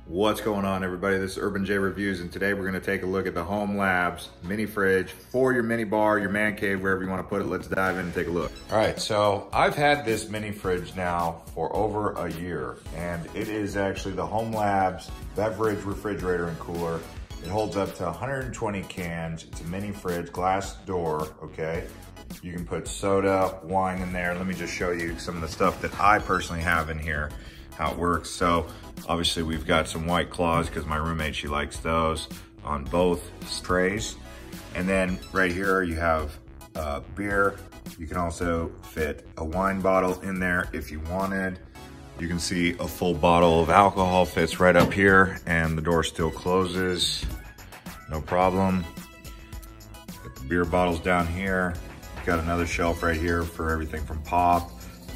What's going on, everybody? This is Urban J Reviews, and today we're going to take a look at the hOmeLabs mini fridge for your mini bar, your man cave, wherever you want to put it. Let's dive in and take a look. All right, so I've had this mini fridge now for over a year, and it is actually the hOmeLabs Beverage Refrigerator and Cooler. It holds up to 120 cans. It's a mini fridge, glass door, okay? You can put soda, wine in there. Let me just show you some of the stuff that I personally have in here, how it works. So obviously we've got some White Claws because my roommate, she likes those, on both trays. And then right here you have beer. You can also fit a wine bottle in there if you wanted. You can see a full bottle of alcohol fits right up here, and the door still closes, no problem. Got the beer bottles down here. Got another shelf right here for everything from pop,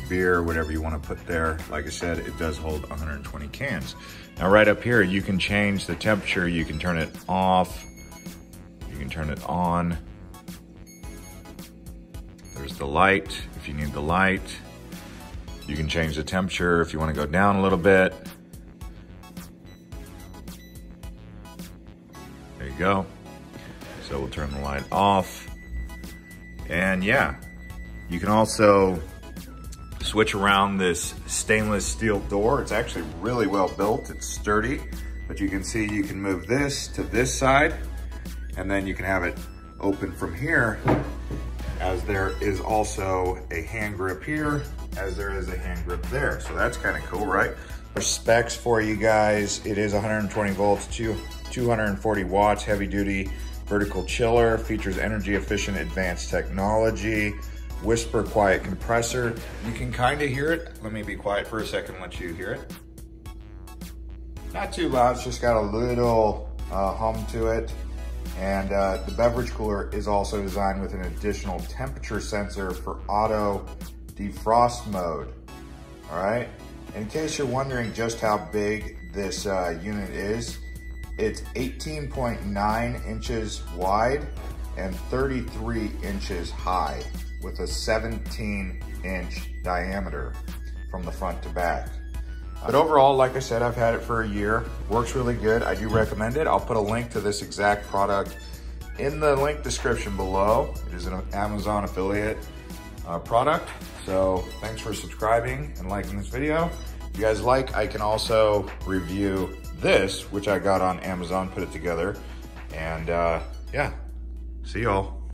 beer, whatever you want to put there. Like I said, it does hold 120 cans. Now right up here, you can change the temperature. You can turn it off. You can turn it on. There's the light if you need the light. You can change the temperature if you want to go down a little bit. There you go. So we'll turn the light off. And yeah, you can also switch around this stainless steel door. It's actually really well built. It's sturdy, but you can see you can move this to this side, and then you can have it open from here, as there is also a hand grip here, as there is a hand grip there. So that's kind of cool, right? There's specs for you guys. It is 120 volts, 240 watts, heavy duty vertical chiller, features energy efficient advanced technology, whisper quiet compressor. You can kind of hear it. Let me be quiet for a second, let you hear it. Not too loud, it's just got a little hum to it. And the beverage cooler is also designed with an additional temperature sensor for auto defrost mode. All right, in case you're wondering just how big this unit is, it's 18.9 inches wide and 33 inches high, with a 17-inch diameter from the front to back. But overall, like I said, I've had it for a year. Works really good. I do recommend it. I'll put a link to this exact product in the link description below. It is an Amazon affiliate product. So thanks for subscribing and liking this video. If you guys like, I can also review this, which I got on Amazon, put it together. And yeah, see y'all.